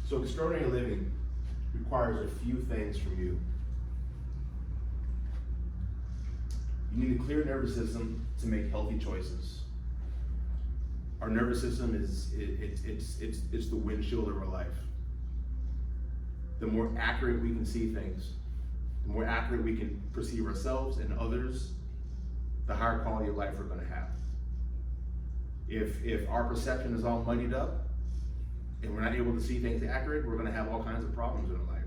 So extraordinary living requires a few things from you. You need a clear nervous system to make healthy choices. Our nervous system it's the windshield of our life. The more accurate we can see things, the more accurate we can perceive ourselves and others, the higher quality of life we're going to have. If our perception is all muddied up and we're not able to see things accurate, we're going to have all kinds of problems in our life.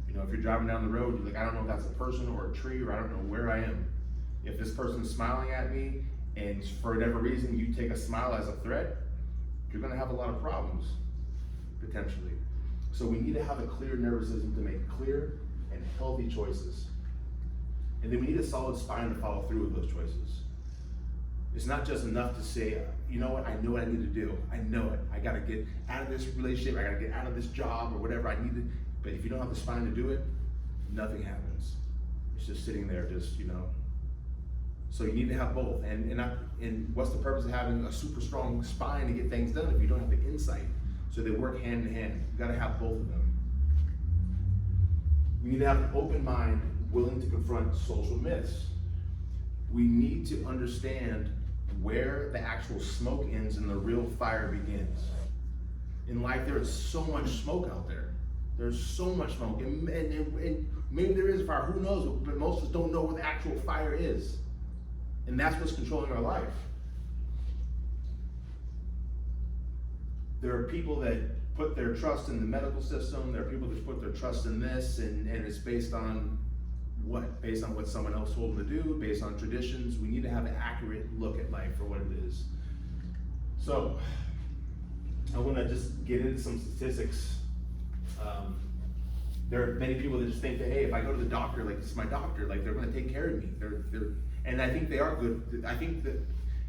You know, if you're driving down the road, you're like, I don't know if that's a person or a tree, or I don't know where I am. If this person's smiling at me and for whatever reason you take a smile as a threat, you're going to have a lot of problems, potentially. So we need to have a clear nervous system to make clear and healthy choices. And then we need a solid spine to follow through with those choices. It's not just enough to say, you know what, I know what I need to do. I know it. I got to get out of this relationship. I got to get out of this job or whatever I need to. But if you don't have the spine to do it, nothing happens. It's just sitting there, just, you know. So you need to have both. And what's the purpose of having a super strong spine to get things done if you don't have the insight? So they work hand in hand. You got to have both of them. We need to have an open mind, willing to confront social myths. We need to understand where the actual smoke ends and the real fire begins. In life, there is so much smoke out there. There's so much smoke, and maybe there is fire, who knows, but most of us don't know where the actual fire is. And that's what's controlling our life. There are people that put their trust in the medical system. There are people that put their trust in this, and it's based on what? Based on what someone else told them to do, based on traditions. We need to have an accurate look at life for what it is. So, I want to just get into some statistics. There are many people that just think that, hey, if I go to the doctor, like, this is my doctor, like, they're going to take care of me. And I think they are good. I think that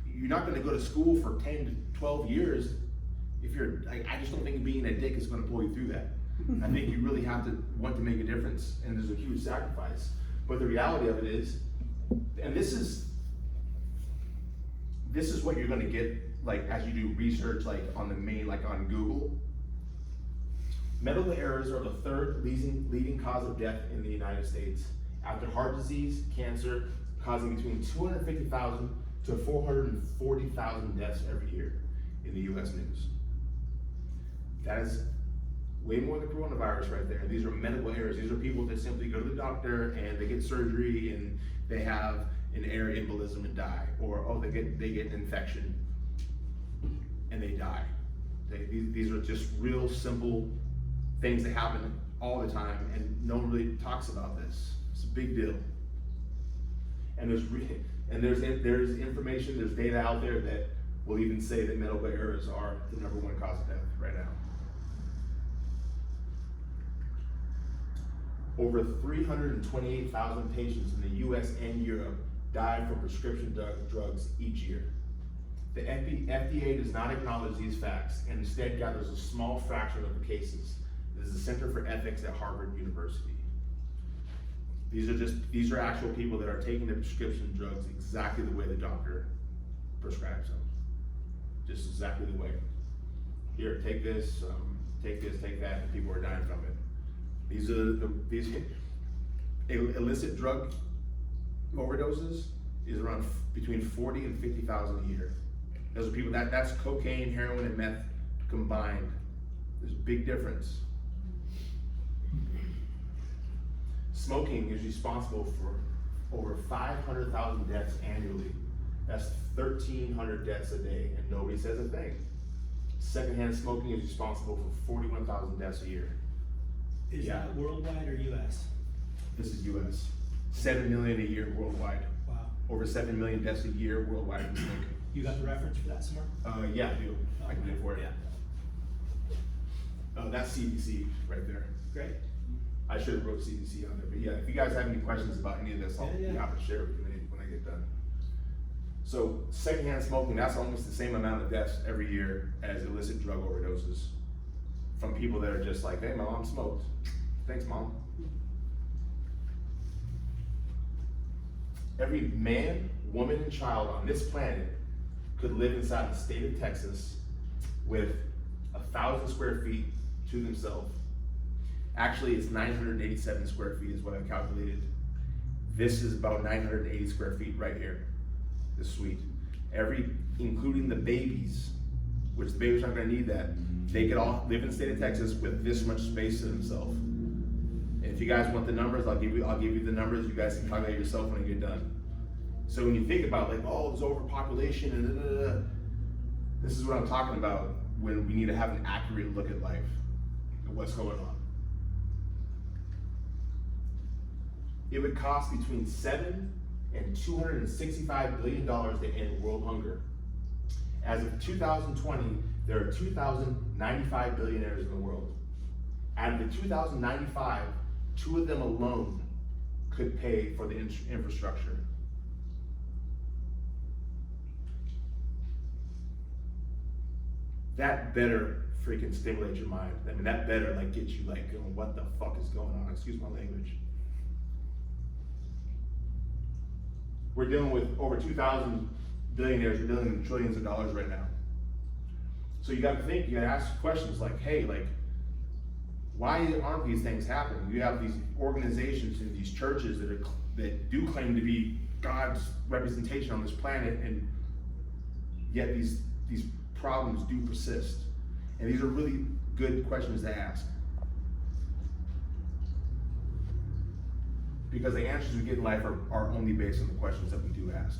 you're not going to go to school for 10 to 12 years if you're, I just don't think being a dick is going to pull you through that. I think you really have to want to make a difference, and there's a huge sacrifice. But the reality of it is, and this is what you're going to get, like, as you do research, like, on the main, like, on Google. Medical errors are the third leading cause of death in the United States, after heart disease, cancer, causing between 250,000 to 440,000 deaths every year in the U.S. news. That is way more than coronavirus right there. These are medical errors. These are people that simply go to the doctor and they get surgery and they have an air embolism and die, or they get an infection and they die. These are just real simple things that happen all the time, and no one really talks about this. It's a big deal. And there's information, there's data out there that will even say that medical errors are the #1 cause of death right now. Over 328,000 patients in the U.S. and Europe die from prescription drugs each year. The FDA does not acknowledge these facts and instead gathers a small fraction of the cases. This is the Center for Ethics at Harvard University. These are actual people that are taking the prescription drugs exactly the way the doctor prescribes them. Just exactly the way. Here, take this, take that, and people are dying from it. These illicit drug overdoses is around between 40 and 50,000 a year. Those are people that's cocaine, heroin, and meth combined. There's a big difference. Smoking is responsible for over 500,000 deaths annually. That's 1,300 deaths a day, and nobody says a thing. Secondhand smoking is responsible for 41,000 deaths a year. Is that worldwide or U.S.? This is U.S. 7 million a year worldwide. Wow. Over 7 million deaths a year worldwide from smoking. You got the reference for that somewhere? Yeah, I do. I can do it for you. Yeah. That's CDC right there. Great. I should have wrote CDC on there, but yeah, if you guys have any questions about any of this, I'll be happy to share with you when I get done. So secondhand smoking, that's almost the same amount of deaths every year as illicit drug overdoses from people that are just like, hey, my mom smoked. Thanks, Mom. Every man, woman, and child on this planet could live inside the state of Texas with 1,000 square feet to themselves. Actually, it's 987 square feet is what I calculated. This is about 980 square feet right here, this suite. Including the babies, which the babies aren't gonna need that. They could all live in the state of Texas with this much space to themselves. And if you guys want the numbers, I'll give you the numbers. You guys can calculate yourself when you get done. So when you think about like, oh, there's overpopulation and this is what I'm talking about when we need to have an accurate look at life and what's going on. It would cost between $7 and $265 billion to end world hunger. As of 2020, there are 2,095 billionaires in the world. Out of the 2,095, 2 of them alone could pay for the infrastructure. That better freaking stimulate your mind. I mean, that better like get you like going, what the fuck is going on? Excuse my language. We're dealing with over 2,000 billionaires. We're dealing with trillions of dollars right now. So you got to think. You got to ask questions like, hey, like, why aren't these things happening? You have these organizations and these churches that do claim to be God's representation on this planet, and yet these problems do persist. And these are really good questions to ask, because the answers we get in life are only based on the questions that we do ask.